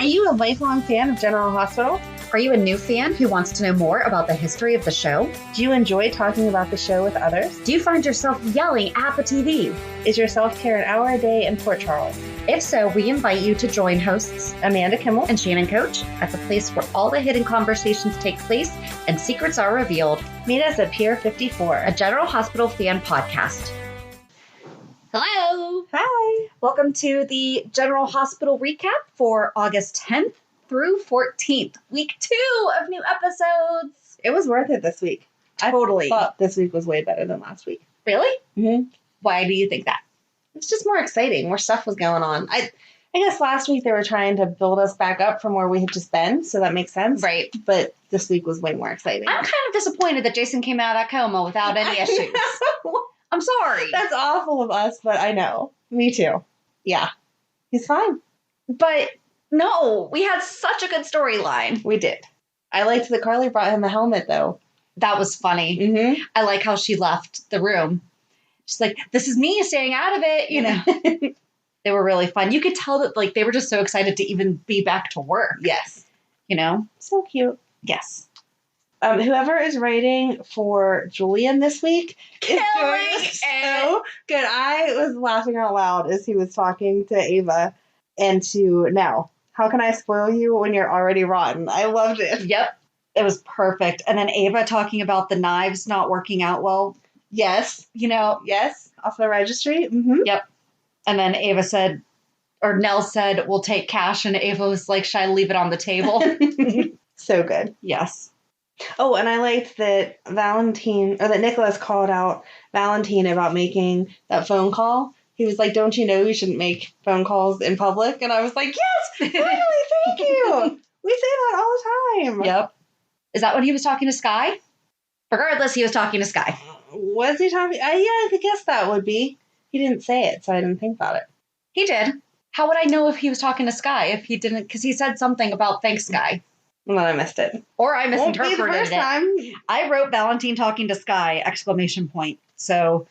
Are you a lifelong fan of General Hospital? Are you a new fan who wants to know more about the history of the show? Do you enjoy talking about the show with others? Do you find yourself yelling at the TV? Is your self-care an hour a day in Port Charles? If so, we invite you to join hosts Amanda Kimmel and Shannon Coach at the place where all the hidden conversations take place and secrets are revealed. Meet us at Pier 54, a General Hospital fan podcast. Hello. Hi. Welcome to the General Hospital recap for August 10th through 14th, week 2 of new episodes. It was worth it this week. Totally. I thought this week was way better than last week. Really? Mm-hmm. Why do you think that? It's just more exciting. More stuff was going on. I guess last week they were trying to build us back up from where we had just been, so that makes sense. Right. But this week was way more exciting. I'm kind of disappointed that Jason came out of that coma without any issues. I'm sorry. That's awful of us, but I know. Me too. Yeah. He's fine. But no, we had such a good storyline. We did. I liked that Carly brought him a helmet, though. That was funny. Mm-hmm. I like how she left the room. She's like, this is me staying out of it, you know. They were really fun. You could tell that like they were just so excited to even be back to work. Yes. You know? So cute. Yes. Whoever is writing for Julian this week is doing Killing so good. I was laughing out loud as he was talking to Ava and to Nell. How can I spoil you when you're already rotten? I loved it. Yep. It was perfect. And then Ava talking about the knives not working out well. Yes. You know? Yes. Off the registry. Mm-hmm. Yep. And then Ava said, or Nell said, we'll take cash. And Ava was like, should I leave it on the table? So good. Yes. Oh, and I liked that Nicholas called out Valentine about making that phone call. He was like, don't you know you shouldn't make phone calls in public? And I was like, yes, finally, thank you. We say that all the time. Yep. Is that when he was talking to Sky? Regardless, he was talking to Sky. Was he talking? Yeah, I could guess that would be. He didn't say it, so I didn't think about it. He did. How would I know if he was talking to Sky if he didn't? Because he said something about thanks, Sky. Well, I missed it. Or I misinterpreted Won't be the first time. I wrote Valentine talking to Sky, exclamation point. So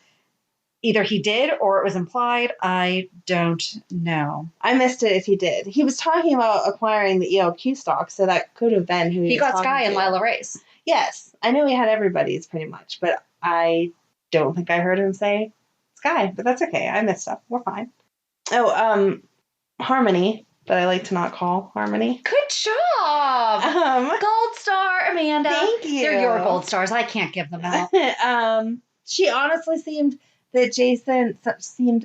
either he did or it was implied. I don't know. I missed it if he did. He was talking about acquiring the ELQ stock, so that could have been who he was got talking Sky to. and Lila Ray's. Yes. I knew he had everybody's pretty much, but I don't think I heard him say Sky, but that's okay. I missed stuff. We're fine. Oh, Harmony, but I like to not call Harmony. Good job. Gold star, Amanda. Thank you. They're your gold stars. I can't give them out. She honestly seemed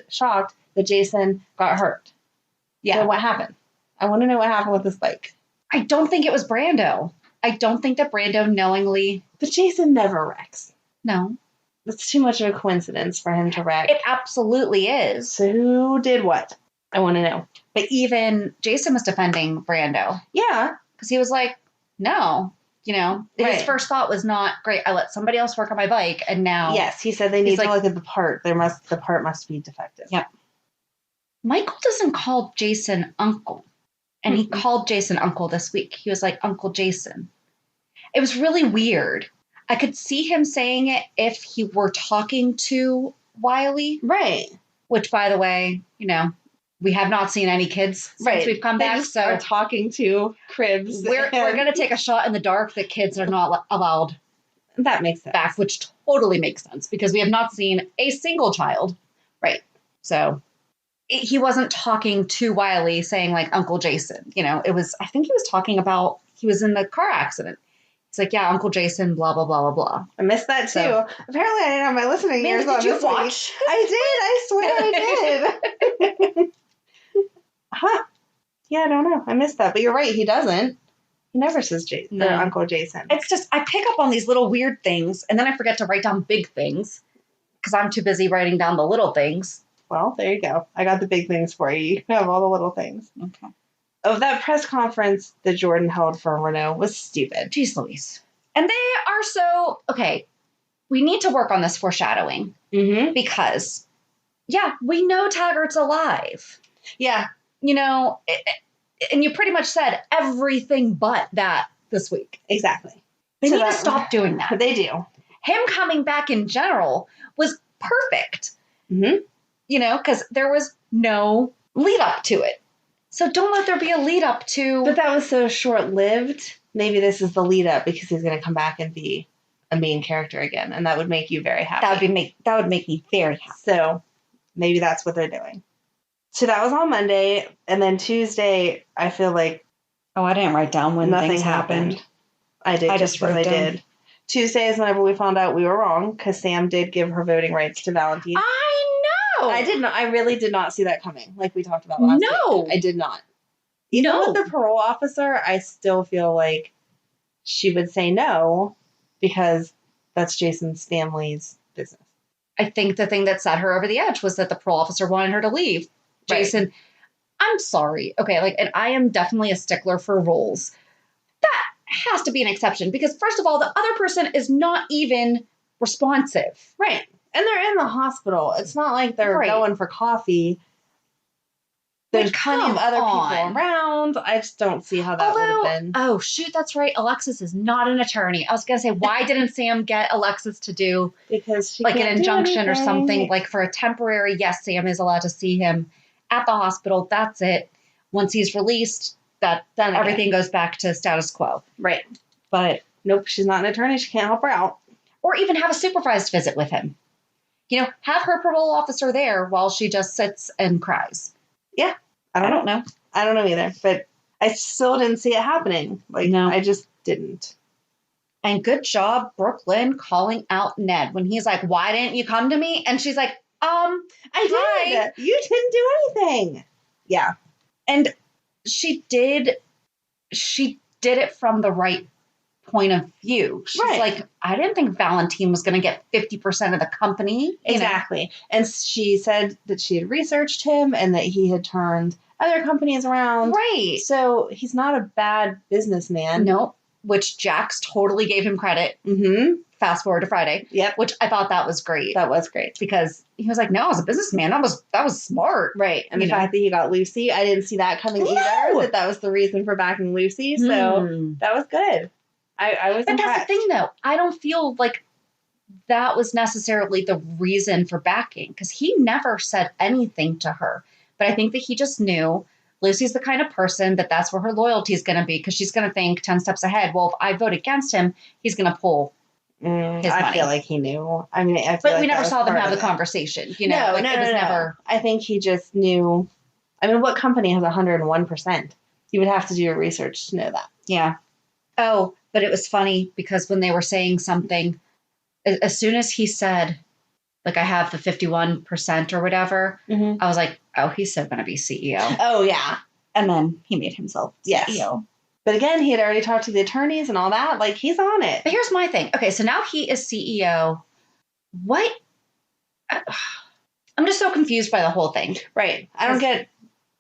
shocked that Jason got hurt. Yeah. So what happened? I want to know what happened with this bike. I don't think it was Brando. I don't think that Brando knowingly... But Jason never wrecks. No. It's too much of a coincidence for him to wreck. It absolutely is. So who did what? I want to know. But even Jason was defending Brando. Yeah. Because he was like, no. You know, right. His first thought was not, great, I let somebody else work on my bike, and now... Yes, he said they need to look at the part. The part must be defective. Yep. Michael doesn't call Jason uncle. And he called Jason uncle this week. He was like, Uncle Jason. It was really weird. I could see him saying it if he were talking to Wiley. Right. Which, by the way, you know, we have not seen any kids since we've come back. So are talking to Cribs. We're going to take a shot in the dark that kids are not allowed that makes sense. back, which totally makes sense because we have not seen a single child. Right. So he wasn't talking to Wiley saying like Uncle Jason. You know, I think he was talking about he was in the car accident. It's like, yeah, Uncle Jason, blah, blah, blah, blah, blah. I missed that, too. So, apparently, I didn't have my listening ears on. Did you watch? I swear I did. Huh. Yeah, I don't know. I missed that. But you're right. He doesn't. He never says Jason or Uncle Jason. It's just, I pick up on these little weird things, and then I forget to write down big things because I'm too busy writing down the little things. Well, there you go. I got the big things for you. You can have all the little things. Okay. Oh, that press conference that Jordan held for Renault was stupid. Jeez Louise. And they are so... Okay, we need to work on this foreshadowing. Mm-hmm. Because, yeah, we know Taggart's alive. Yeah. You know, and you pretty much said everything but that this week. Exactly. They need to stop doing that. They do. Him coming back in general was perfect. Mm-hmm. You know, because there was no lead up to it. So don't let there be a lead up to. But that was so short-lived. Maybe this is the lead up because he's going to come back and be a main character again, and that would make you very happy. That would make me very happy. So maybe that's what they're doing. So that was on Monday, and then Tuesday, I feel like I didn't write down when nothing things happened. I did. I just wrote down. did. Tuesday is whenever we found out we were wrong because Sam did give her voting rights to Valentine. I know. I did not. I really did not see that coming, like we talked about last week. I did not. Even with the parole officer, I still feel like she would say no because that's Jason's family's business. I think the thing that set her over the edge was that the parole officer wanted her to leave. Jason, right. I'm sorry. Okay, and I am definitely a stickler for rules. That has to be an exception because, first of all, the other person is not even responsive. Right. And they're in the hospital. It's not like they're going for coffee. There's plenty of other people around. I just don't see how that would have been. Oh, shoot, that's right. Alexis is not an attorney. I was going to say, why didn't Sam get Alexis to do because she an injunction or something? For a temporary, yes, Sam is allowed to see him at the hospital. That's it. Once he's released, then everything goes back to status quo. Right. But nope, she's not an attorney. She can't help her out. Or even have a supervised visit with him. Have her parole officer there while she just sits and cries. Yeah. I don't know. I don't know either. But I still didn't see it happening. No. I just didn't. And good job, Brooklyn, calling out Ned when he's like, why didn't you come to me? And she's like, I did. You didn't do anything. Yeah. And she did it from the right point of view. She's like, I didn't think Valentine was going to get 50% of the company. Exactly. And she said that she had researched him and that he had turned other companies around. Right. So he's not a bad businessman. No, which Jax totally gave him credit. Mm-hmm. Fast forward to Friday. Yep. Which I thought that was great. That was great. Because he was like, no, as a businessman, that was smart. Right. And the fact that he got Lucy, I didn't see that coming either. That was the reason for backing Lucy. So that was good. I was impressed. That's the thing, though. I don't feel like that was necessarily the reason for backing because he never said anything to her. But I think that he just knew Lucy's the kind of person that's where her loyalty is going to be because she's going to think 10 steps ahead. Well, if I vote against him, he's going to pull his money. I feel like he knew. I mean, but we never saw them have the conversation. No, it was never. I think he just knew. I mean, what company has 101%? You would have to do your research to know that. Yeah. Oh, but it was funny because when they were saying something, as soon as he said, I have the 51% or whatever, I was like, oh, he's still going to be CEO. Oh, yeah. And then he made himself CEO. But again, he had already talked to the attorneys and all that. He's on it. But here's my thing. Okay, so now he is CEO. What? I'm just so confused by the whole thing. Right. I don't get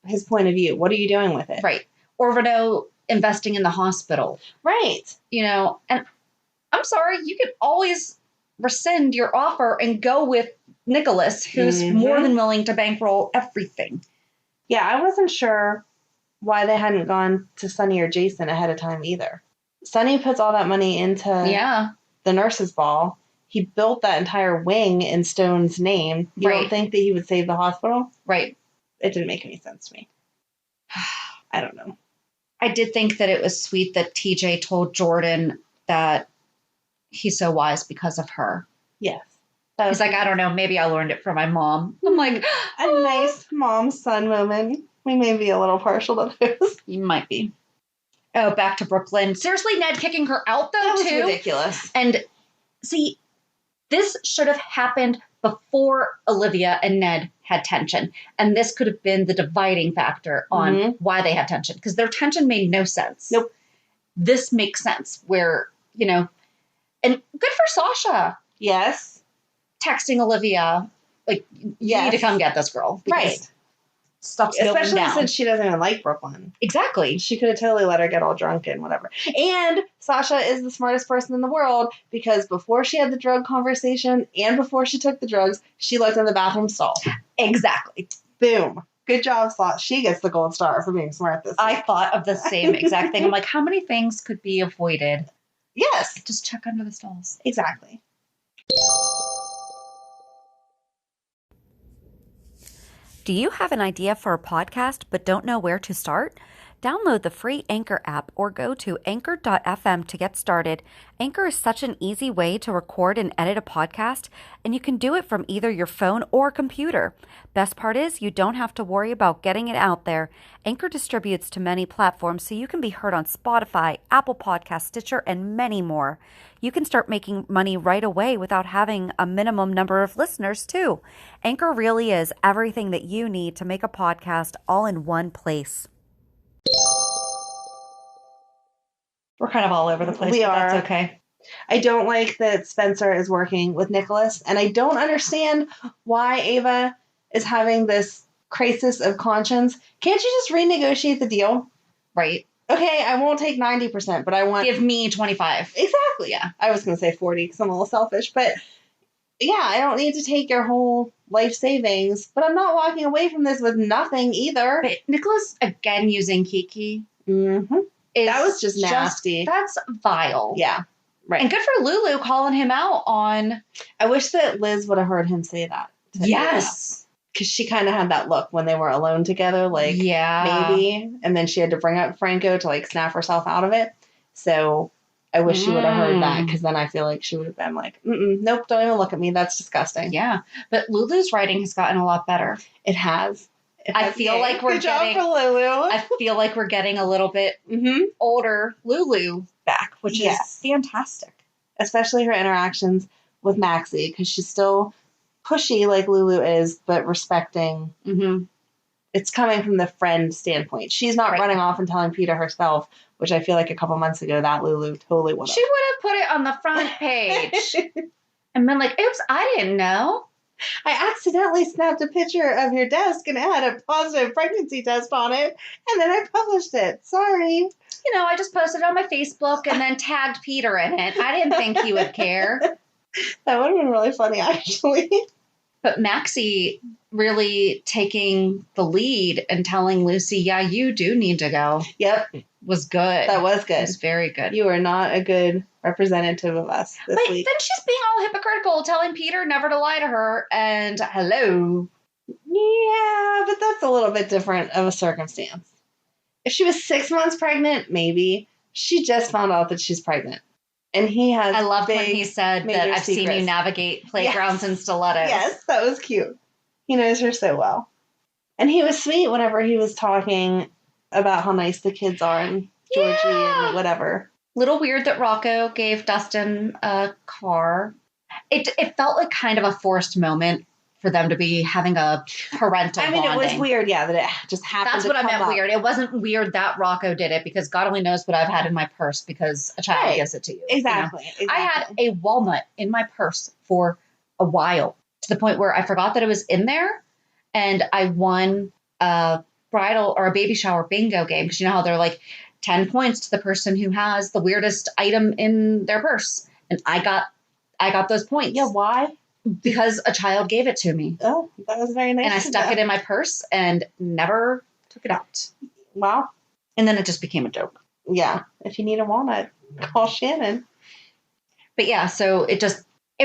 his point of view. What are you doing with it? Right. Or Renault investing in the hospital. Right. And I'm sorry, you could always rescind your offer and go with Nicholas, who's more than willing to bankroll everything. Yeah, I wasn't sure why they hadn't gone to Sonny or Jason ahead of time either. Sonny puts all that money into the nurse's ball. He built that entire wing in Stone's name. You don't think that he would save the hospital? Right. It didn't make any sense to me. I don't know. I did think that it was sweet that TJ told Jordan that he's so wise because of her. Yes. He's like, I don't know, maybe I learned it from my mom. I'm like, a nice mom-son moment. We may be a little partial to those. You might be. Oh, back to Brooklyn. Seriously, Ned kicking her out, though, that was too? Ridiculous. And see, this should have happened before Olivia and Ned had tension. And this could have been the dividing factor on why they had tension. Because their tension made no sense. Nope. This makes sense where, and good for Sasha. Yes. Texting Olivia, you need to come get this girl. Right. Stuff's going down. Especially since she doesn't even like Brooklyn. Exactly. She could have totally let her get all drunk and whatever. And Sasha is the smartest person in the world because before she had the drug conversation and before she took the drugs, she looked in the bathroom stall. Exactly. Boom. Good job, Sasha. She gets the gold star for being smart this week. I thought of the same exact thing. I'm like, how many things could be avoided? Yes. Just check under the stalls. Exactly. Do you have an idea for a podcast but don't know where to start? Download the free Anchor app or go to anchor.fm to get started. Anchor is such an easy way to record and edit a podcast, and you can do it from either your phone or computer. Best part is you don't have to worry about getting it out there. Anchor distributes to many platforms, so you can be heard on Spotify, Apple Podcasts, Stitcher, and many more. You can start making money right away without having a minimum number of listeners, too. Anchor really is everything that you need to make a podcast all in one place. We're kind of all over the place. We but are. That's okay. I don't like that Spencer is working with Nicholas, and I don't understand why Ava is having this crisis of conscience. Can't you just renegotiate the deal? Right. Okay, I won't take 90%, but I want... Give me 25. Exactly. Yeah. I was going to say 40 because I'm a little selfish, but yeah, I don't need to take your whole life savings, but I'm not walking away from this with nothing either. But Nicholas, again, using Kiki. Mm-hmm. That was just nasty. That's vile. Yeah. Right. And good for Lulu calling him out on... I wish that Liz would have heard him say that. Yes. Because she kind of had that look when they were alone together, like, yeah. maybe. And then she had to bring up Franco to, like, snap herself out of it. So I wish she would have heard that, because then I feel like she would have been like, nope, don't even look at me. That's disgusting. Yeah. But Lulu's writing has gotten a lot better. It has. I feel like we're Good getting... job for Lulu. I feel like we're getting a little bit older Lulu back, which is fantastic. Especially her interactions with Maxie, because she's still pushy like Lulu is, but respecting. Mm-hmm. It's coming from the friend standpoint. She's not running off and telling Peter herself, which I feel like a couple months ago that Lulu totally would have. She would have put it on the front page and been like, oops, I didn't know. I accidentally snapped a picture of your desk and it had a positive pregnancy test on it, and then I published it. Sorry. You know, I just posted it on my Facebook and then tagged Peter in it. I didn't think he would care. That would have been really funny, actually. But Maxie really taking the lead and telling Lucy, yeah, you do need to go. Yep. Was good. That was good. It was very good. You are not a good representative of us this week. Then she's being all hypocritical, telling Peter never to lie to her, and hello. Yeah, but that's a little bit different of a circumstance. If she was 6 months pregnant, maybe. She just found out that she's pregnant. And he has I loved when he said that I've seen you navigate playgrounds and stilettos. Yes, that was cute. He knows her so well. And he was sweet whenever he was talking about how nice the kids are and Georgie and whatever. Little weird that Rocco gave Dustin a car. It felt like kind of a forced moment for them to be having a parental bonding. It was weird, that it just happened. That's what I meant weird. It wasn't weird that Rocco did it, because God only knows what I've had in my purse because a child gives it to you. Exactly. You know? I had a walnut in my purse for a while, to the point where I forgot that it was in there, and I won a bridal or a baby shower bingo game, because you know how they're like 10 points to the person who has the weirdest item in their purse, and I got those points. Yeah, why? Because a child gave it to me. Oh, that was very nice. And I stuck it in my purse and never took it out. Wow. And then it just became a joke. Yeah. If you need a walnut, call Shannon. But yeah, so it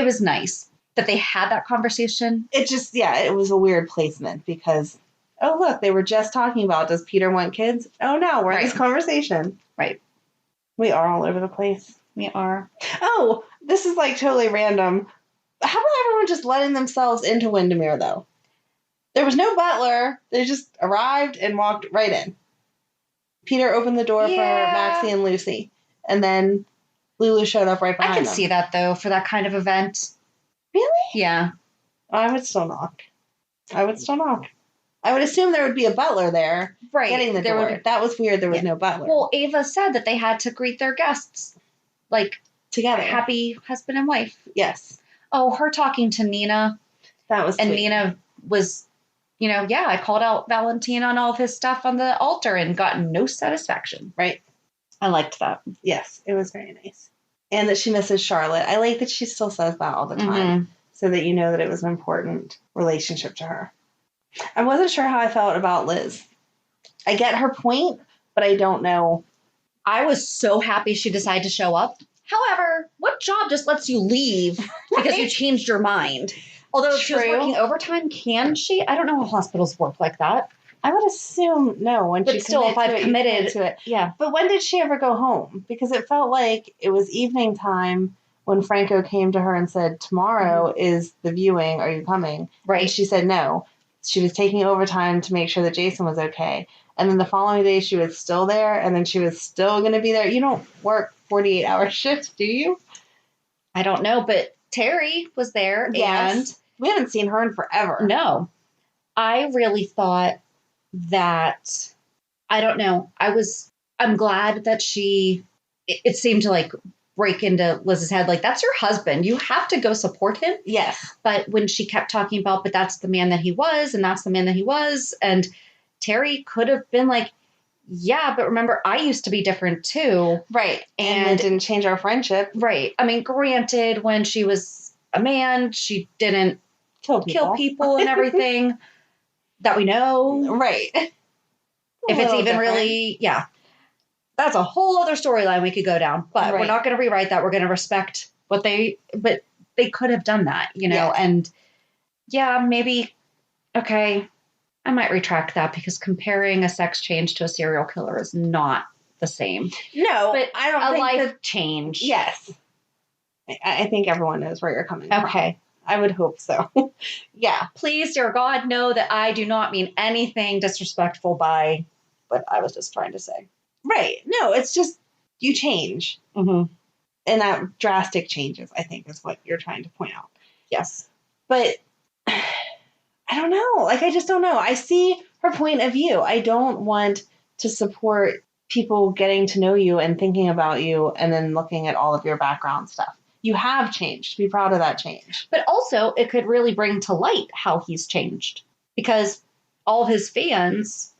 was nice that they had that conversation. It was a weird placement, because, oh, look, they were just talking about, does Peter want kids? Oh, no, we're in this conversation. Right. We are all over the place. We are. Oh, this is like totally random. How about everyone just letting themselves into Windermere, though? There was no butler. They just arrived and walked right in. Peter opened the door for Maxie and Lucy. And then Lulu showed up right behind them. I can see that, though, for that kind of event. Really? Yeah. I would still knock. I would assume there would be a butler there getting the door. That was weird. There was no butler. Well, Ava said that they had to greet their guests, like, together. Happy husband and wife. Yes. Oh, her talking to Nina. That was And sweet. Nina was, I called out Valentine on all of his stuff on the altar and got no satisfaction. Right. I liked that. Yes, it was very nice. And that she misses Charlotte. I like that she still says that all the time, so that you know that it was an important relationship to her. I wasn't sure how I felt about Liz. I get her point, but I don't know. I was so happy she decided to show up. However, what job just lets you leave because you changed your mind? Although if she was True. working overtime, can she? I don't know how hospitals work like that. I would assume no. When But you still, if commit to I've it, you commit committed to it. Yeah. But when did she ever go home? Because it felt like it was evening time when Franco came to her and said, tomorrow is the viewing. Are you coming? Right. And she said no. She was taking overtime to make sure that Jason was okay. And then the following day she was still there, and then she was still going to be there. You don't work 48-hour shifts, do you? I don't know, but Terry was there. Yes. And we haven't seen her in forever. no, I really thought that, I don't know. I'm glad that it seemed to like break into Liz's head. Like, that's your husband. You have to go support him. Yes. But when she kept talking about, but that's the man that he was, and that's the man that he was. And Terry could have been like, yeah, but remember, I used to be different too. Right. And it didn't change our friendship. Right. I mean, granted, when she was a man, she didn't Kill people and everything that we know. Right. If it's even really, yeah. That's a whole other storyline we could go down. But we're not going to rewrite that. We're going to respect but they could have done that, you know? Yes. And yeah, maybe, okay, I might retract that because comparing a sex change to a serial killer is not the same. No, But I don't a think life change. Yes. I think everyone knows where you're coming from. Okay. I would hope so. Yeah. Please, dear God, know that I do not mean anything disrespectful by what I was just trying to say. Right. No, it's just you change. Mm-hmm. And that drastic changes, I think, is what you're trying to point out. Yes. But I don't know. Like, I just don't know. I see her point of view. I don't want to support people getting to know you and thinking about you and then looking at all of your background stuff. You have changed. Be proud of that change. But also, it could really bring to light how he's changed because all his fans.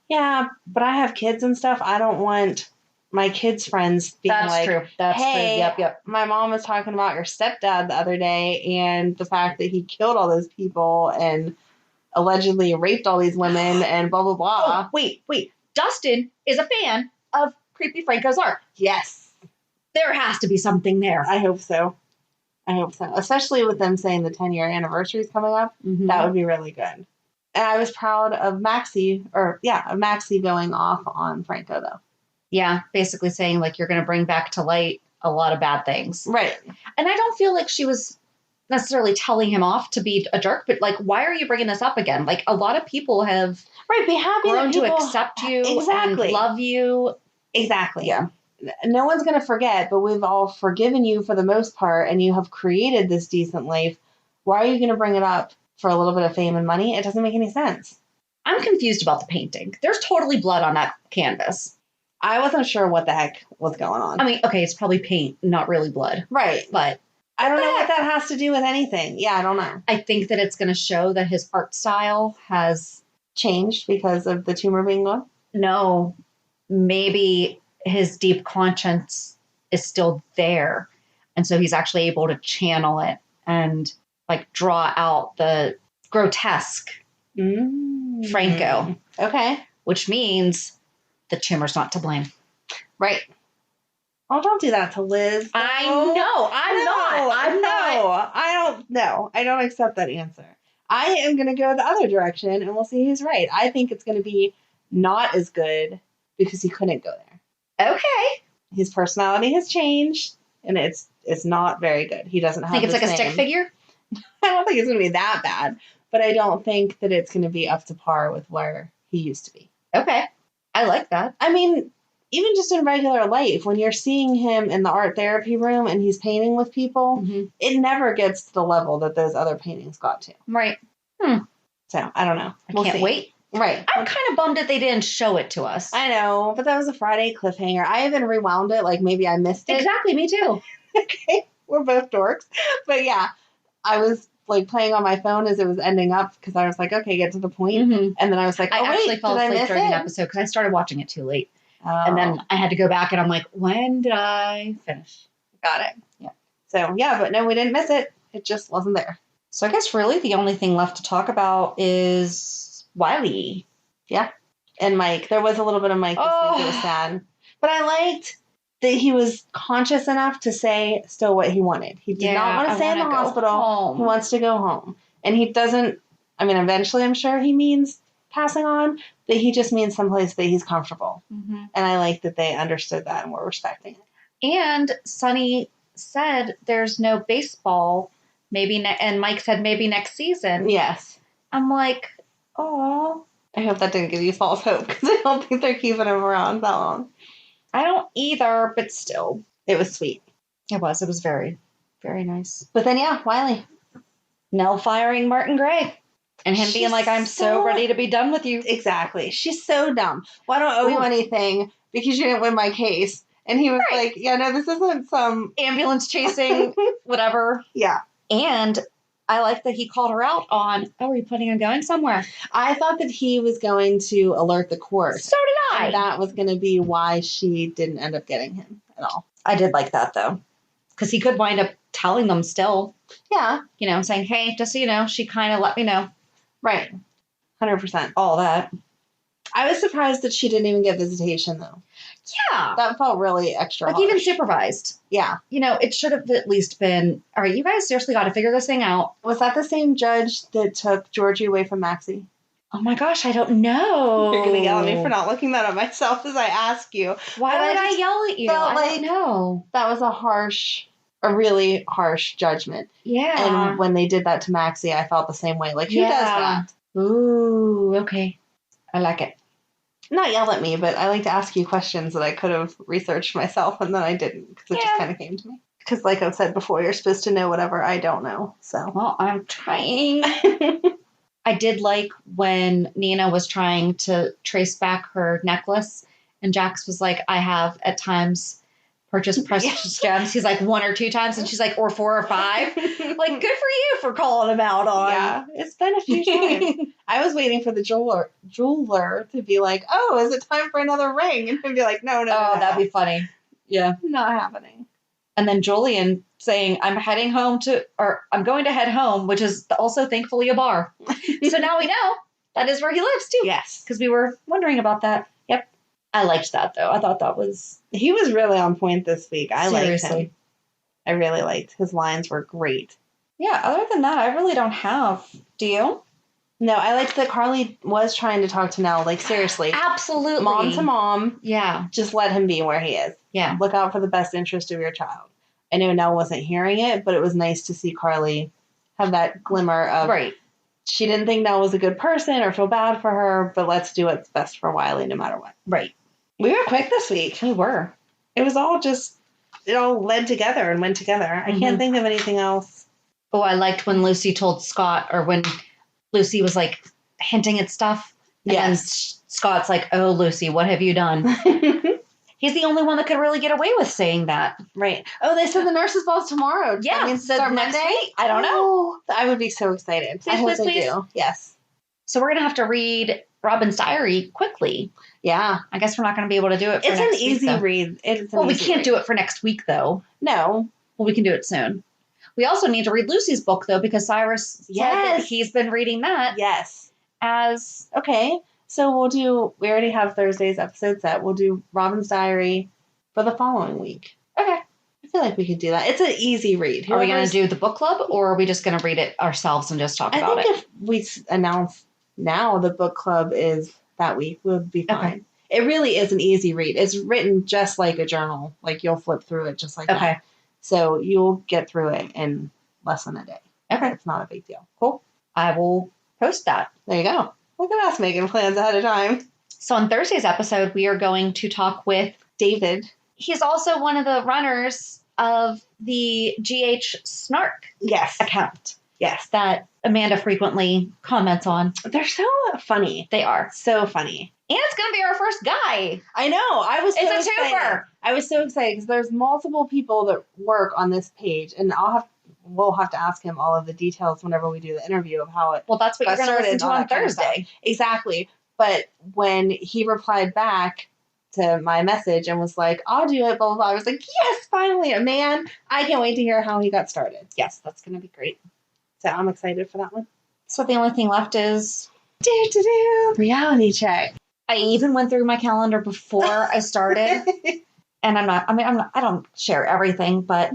Yeah, but I have kids and stuff. I don't want my kids' friends being That's true. That's hey, true. Yep. my mom was talking about your stepdad the other day and the fact that he killed all those people and allegedly raped all these women and blah, blah, blah. Oh, wait. Dustin is a fan of Creepy Franco's art. Yes. There has to be something there. I hope so. Especially with them saying the 10-year anniversary is coming up. Mm-hmm. That would be really good. And I was proud of Maxie going off on Franco, though. Yeah, basically saying, like, you're going to bring back to light a lot of bad things. Right. And I don't feel like she was necessarily telling him off to be a jerk, but, like, why are you bringing this up again? Like, a lot of people have be happy grown that people to accept you exactly and love you. Exactly. Yeah. No one's going to forget, but we've all forgiven you for the most part, and you have created this decent life. Why are you going to bring it up for a little bit of fame and money? It doesn't make any sense. I'm confused about the painting. There's totally blood on that canvas. I wasn't sure what the heck was going on. I mean, okay, it's probably paint, not really blood. Right. But I don't know what that has to do with anything. Yeah, I don't know. I think that it's going to show that his art style has changed because of the tumor being gone. No, maybe his deep conscience is still there. And so he's actually able to channel it and like draw out the grotesque Franco. Okay. Which means the tumor's not to blame. Right. Oh, don't do that to Liz. No. I know. I'm not. I don't accept that answer. I am going to go the other direction and we'll see who's right. I think it's going to be not as good because he couldn't go there. Okay. His personality has changed and it's not very good. He doesn't have think it's like a stick figure? I don't think it's going to be that bad, but I don't think that it's going to be up to par with where he used to be. Okay. I like that. I mean, even just in regular life, when you're seeing him in the art therapy room and he's painting with people, it never gets to the level that those other paintings got to. Right. So, I don't know. I can't wait. Right. I'm kind of bummed that they didn't show it to us. I know, but that was a Friday cliffhanger. I even rewound it, like maybe I missed it. Exactly, me too. Okay, we're both dorks. But yeah, I was like playing on my phone as it was ending up because I was like, okay, get to the point. And then I was like, I actually fell asleep during an the episode because I started watching it too late. Oh. And then I had to go back and I'm like, when did I finish? Got it. Yeah. So yeah, but no, we didn't miss it. It just wasn't there. So I guess really the only thing left to talk about is Wiley. Yeah. And Mike. There was a little bit of Mike this week. It was sad. But I liked that he was conscious enough to say still what he wanted. He did not want to stay in the hospital. Home. He wants to go home. And he doesn't, I mean, eventually I'm sure he means passing on, but he just means someplace that he's comfortable. Mm-hmm. And I like that they understood that and were respecting it. And Sonny said there's no baseball, and Mike said maybe next season. Yes. I'm like, oh. I hope that didn't give you false hope, because I don't think they're keeping him around that long. I don't either, but still. It was sweet. It was very, very nice. But then, yeah, Wiley. Nell firing Martin Gray. And him being like, I'm so ready to be done with you. Exactly. She's so dumb. Well, I don't owe you anything because you didn't win my case. And he was like, yeah, no, this isn't some ambulance chasing, whatever. Yeah. And I like that he called her out on, are you planning on going somewhere? I thought that he was going to alert the court. So did I. And that was going to be why she didn't end up getting him at all. I did like that, though. Because he could wind up telling them still. Yeah. You know, saying, hey, just so you know, she kind of let me know. Right. 100%. All that. I was surprised that she didn't even get visitation, though. Yeah. That felt really extra Like, harsh. even supervised. Yeah. You know, it should have at least been, all right, you guys seriously got to figure this thing out. Was that the same judge that took Georgie away from Maxie? Oh, my gosh, I don't know. You're going to yell at me for not looking that up myself as I ask you. Why would I yell at you? I don't know. That was a really harsh judgment. Yeah. And when they did that to Maxie, I felt the same way. Like, who does that? Ooh, okay. I like it. Not yell at me, but I like to ask you questions that I could have researched myself, and then I didn't, because it just kind of came to me. Because like I've said before, you're supposed to know whatever I don't know. So. Well, I'm trying. I did like when Nina was trying to trace back her necklace, and Jax was like, I have at times purchased precious gems. He's like 1 or 2 times, and she's like, or 4 or 5. Like, good for you for calling him out on. Yeah, it's been a few times. I was waiting for the jeweler to be like, oh, is it time for another ring? And he'd be like, no. That'd be funny. Yeah. Not happening. And then Julian saying, I'm going to head home, which is also thankfully a bar. So now we know that is where he lives too. Yes. Because we were wondering about that. Yep. I liked that though. I thought he was really on point this week. I liked seriously. him. I really liked his lines were great. Yeah. Other than that, I really don't have. Do you? No, I liked that Carly was trying to talk to Nell. Like, seriously. Absolutely. Mom to mom. Yeah. Just let him be where he is. Yeah. Look out for the best interest of your child. I know Nell wasn't hearing it, but it was nice to see Carly have that glimmer of, right. She didn't think Nell was a good person or feel bad for her, but let's do what's best for Wiley no matter what. Right. We were quick this week. We were. It was all it all led together and went together. I can't think of anything else. Oh, I liked when Lucy told Scott, or when Lucy was like hinting at stuff. And then Scott's like, oh, Lucy, what have you done? He's the only one that could really get away with saying that. Right. Oh, they said the nurses' ball's tomorrow. Yeah. I mean, start next Monday? week. I don't know. I would be so excited. I hope they do. Yes. So we're going to have to read Robin's diary quickly. Yeah. I guess we're not going to be able to do it for it's next an easy week, read. We can't do it for next week, though. No. Well, we can do it soon. We also need to read Lucy's book, though, because Cyrus said that he's been reading that. Yes. Okay. So we already have Thursday's episode set. We'll do Robin's diary for the following week. Okay. I feel like we could do that. It's an easy read. Are we going to do the book club, or are we just going to read it ourselves and just talk about it? I think if we announce now the book club is that week, we'll be fine. Okay. It really is an easy read. It's written just like a journal. Like, you'll flip through it just like that. So you'll get through it in less than a day. Okay. It's not a big deal. Cool. I will post that. There you go. Look at us making plans ahead of time. So on Thursday's episode, we are going to talk with David. He's also one of the runners of the GH Snark account. Yes. That Amanda frequently comments on. They're so funny. They are. So funny. And it's going to be our first guy. I know. It's a twofer. I was so excited because there's multiple people that work on this page, and we'll have to ask him all of the details whenever we do the interview of how it. Well, that's what you're going to listen to on Thursday. Exactly. But when he replied back to my message and was like, I'll do it, blah, blah, blah, I was like, yes, finally, a man. I can't wait to hear how he got started. Yes, that's going to be great. So I'm excited for that one. So the only thing left is reality check. I even went through my calendar before I started. and I don't share everything, but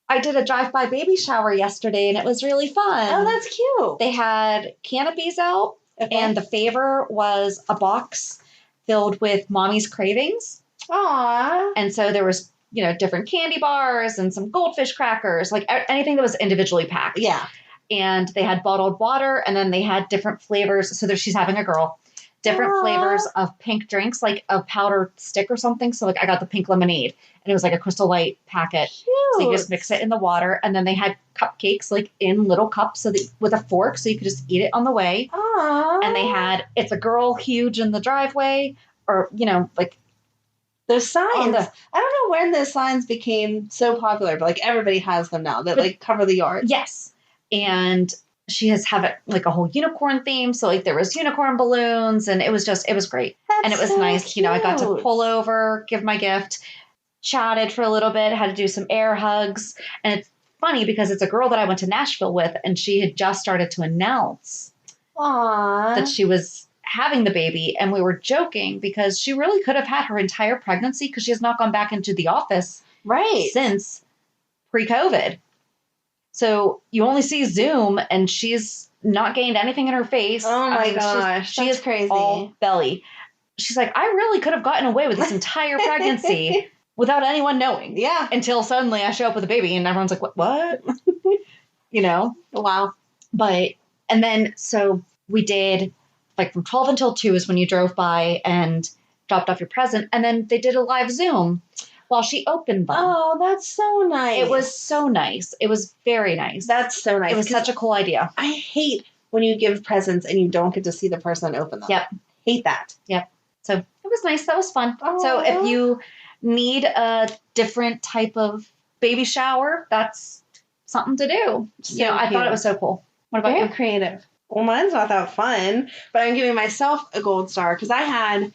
I did a drive-by baby shower yesterday and it was really fun. Oh, that's cute. They had canopies out, and the favor was a box filled with Mommy's Cravings. Aww. And so there was, different candy bars and some goldfish crackers, like anything that was individually packed. Yeah. And they had bottled water, and then they had different flavors. So she's having a girl. Different flavors of pink drinks, like a powdered stick or something. So like I got the pink lemonade, and it was like a Crystal Light packet. Cute. So you just mix it in the water, and then they had cupcakes like in little cups, so that with a fork, so you could just eat it on the way. Aww. And they had "It's a Girl" huge in the driveway, or like those signs. I don't know when those signs became so popular, but like everybody has them now that like cover the yard. Yes, and she have it like a whole unicorn theme. So like there was unicorn balloons, and it was great. That's and it was so nice. Cute. I got to pull over, give my gift, chatted for a little bit, had to do some air hugs. And it's funny because it's a girl that I went to Nashville with, and she had just started to announce that she was having the baby. And we were joking because she really could have had her entire pregnancy, because she has not gone back into the office since pre-COVID. So you only see Zoom, and she's not gained anything in her face. Oh my gosh. She is crazy. All belly. She's like, I really could have gotten away with this entire pregnancy without anyone knowing. Yeah. Until suddenly I show up with a baby and everyone's like, what? Wow. And then, so we did like from 12 until 2 is when you drove by and dropped off your present. And then they did a live Zoom while she opened them. Oh, that's so nice. It was so nice. It was very nice. That's so nice. It was such a cool idea. I hate when you give presents and you don't get to see the person open them. Yep. Hate that. Yep. So it was nice. That was fun. Oh. So if you need a different type of baby shower, that's something to do. So I thought it was so cool. What about Very you? creative. Well, mine's not that fun, but I'm giving myself a gold star because I had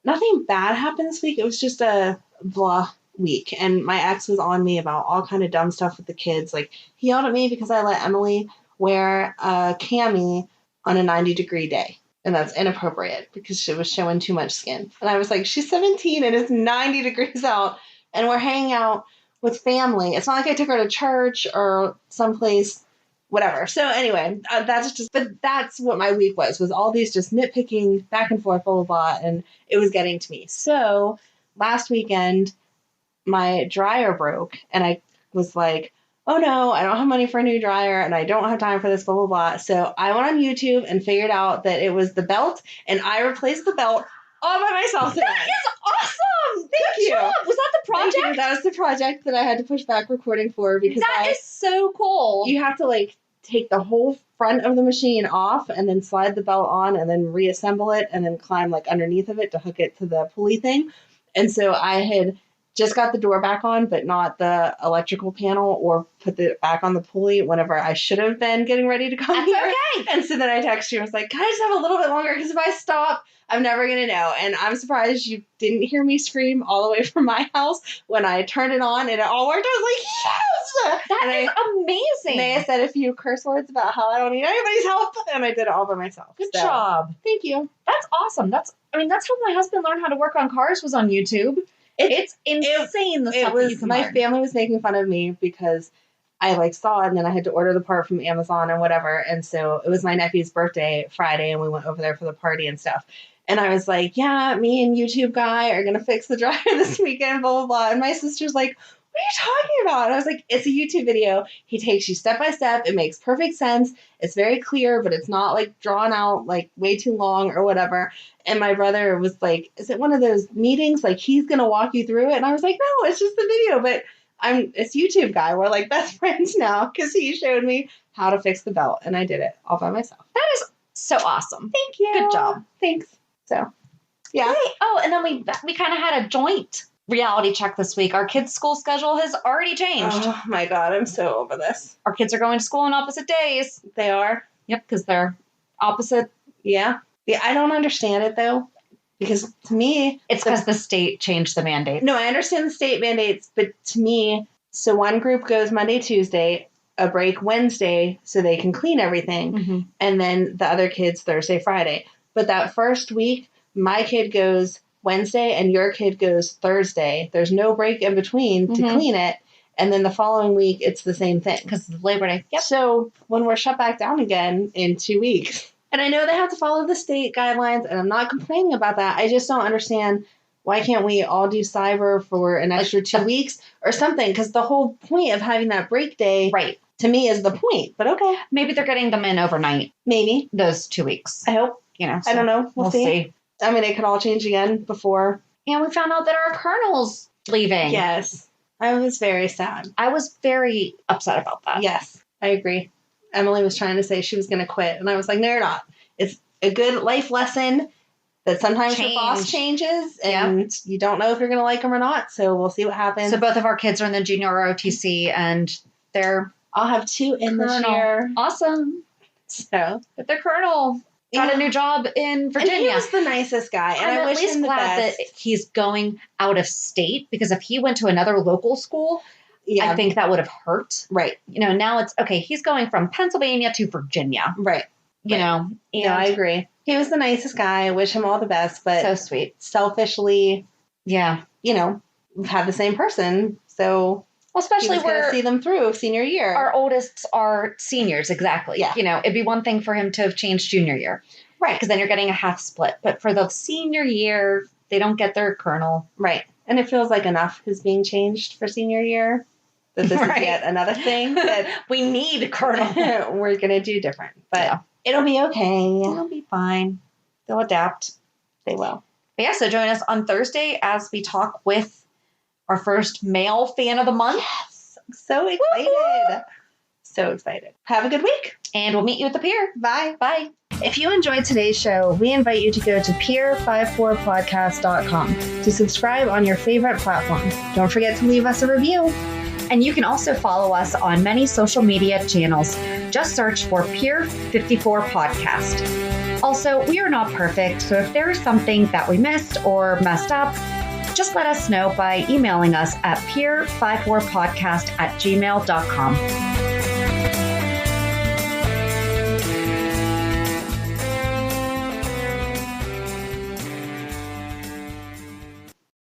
nothing bad happen this week. It was just a blah week, and my ex was on me about all kind of dumb stuff with the kids. Like, he yelled at me because I let Emily wear a cami on a 90-degree day, and that's inappropriate because she was showing too much skin. And I was like, she's 17 and it's 90 degrees out, and we're hanging out with family. It's not like I took her to church or someplace, whatever. So anyway, that's what my week was all these just nitpicking back and forth, blah, blah, blah, and it was getting to me. So last weekend, my dryer broke, and I was like, oh no, I don't have money for a new dryer, and I don't have time for this, blah, blah, blah. So I went on YouTube and figured out that it was the belt, and I replaced the belt all by myself today. That is awesome! Thank you. Job. Was that the project? Thank you. That was the project that I had to push back recording for, because That is so cool. you have to like take the whole front of the machine off and then slide the belt on and then reassemble it and then climb like underneath of it to hook it to the pulley thing. And so I had just got the door back on, but not the electrical panel or put it back on the pulley whenever I should have been getting ready to come That's here. okay. And so then I texted you. I was like, can I just have a little bit longer? Because if I stop, I'm never going to know. And I'm surprised you didn't hear me scream all the way from my house when I turned it on and it all worked. I was like, yes! That is amazing. And I said a few curse words about how I don't need anybody's help. And I did it all by myself. Good So, job. Thank you. That's awesome. That's how my husband learned how to work on cars, was on YouTube. It's insane the stuff that you can my learn. family was making fun of me because I like saw it and then I had to order the part from Amazon and whatever. And so it was my nephew's birthday Friday and we went over there for the party and stuff. And I was like, yeah, me and YouTube guy are going to fix the dryer this weekend, blah, blah, blah. And my sister's like, what are you talking about? And I was like, it's a YouTube video. He takes you step by step. It makes perfect sense. It's very clear, but it's not like drawn out like way too long or whatever. And my brother was like, is it one of those meetings? Like he's going to walk you through it. And I was like, no, it's just the video. But it's YouTube guy. We're like best friends now because he showed me how to fix the belt. And I did it all by myself. That is so awesome. Thank you. Good job. Thanks. So, yeah. Great. Oh, and then we kind of had a joint reality check this week. Our kids' school schedule has already changed. Oh my God, I'm so over this. Our kids are going to school on opposite days. They are? Yep, because they're opposite. Yeah. Yeah, I don't understand it though. Because to me, It's because the state changed the mandate. no, I understand the state mandates, but to me, so one group goes Monday, Tuesday, a break Wednesday so they can clean everything, Mm-hmm. and then the other kids Thursday, Friday. But that first week, my kid goes Wednesday and your kid goes Thursday, there's no break in between to clean it. And then the following week, it's the same thing. Because of Labor Day. Yep. So when we're shut back down again in 2 weeks, and I know they have to follow the state guidelines, and I'm not complaining about that. I just don't understand, why can't we all do cyber for an extra 2 weeks or something? Because the whole point of having that break day, Right. to me, is the point. But okay. Maybe they're getting them in overnight, Maybe. those 2 weeks. I hope. You know, I don't know. We'll see. see. I mean, it could all change again before. And we found out that our colonel's leaving. Yes. I was very sad. I was very upset about that. Yes, I agree. Emily was trying to say she was going to quit. And I was like, no, you're not. It's a good life lesson that sometimes your boss changes and you don't know if you're going to like them or not. So we'll see what happens. So both of our kids are in the junior ROTC and I'll have 2 in this year. Awesome. So, But the colonel got a new job in Virginia. And he was the nicest guy. And I I'm wish at least him the glad best. that he's going out of state, because if he went to another local school, Yeah. I think that would have hurt. Right. You know, now it's okay. He's going from Pennsylvania to Virginia. Right. You know, And I agree. He was the nicest guy. I wish him all the best. But so sweet. Selfishly, Yeah. you know, we've had the same person. So Well, especially we're going to see them through senior year. our oldest are seniors. Exactly. Yeah. You know, it'd be one thing for him to have changed junior year. Right. Because then you're getting a half split. But for the senior year, they don't get their colonel. Right. And it feels like enough is being changed for senior year. That this is yet another thing that we need colonel. we're going to do different. But it'll be okay. It'll be fine. They'll adapt. They will. But yeah, so join us on Thursday as we talk with our first male fan of the month. Yes. I'm so excited. Woo-hoo! So excited. Have a good week. And we'll meet you at the pier. Bye. Bye. If you enjoyed today's show, we invite you to go to peer54podcast.com to subscribe on your favorite platform. Don't forget to leave us a review. And you can also follow us on many social media channels. Just search for Peer 54 Podcast. Also, we are not perfect, so if there is something that we missed or messed up, just let us know by emailing us at peer54podcast@gmail.com.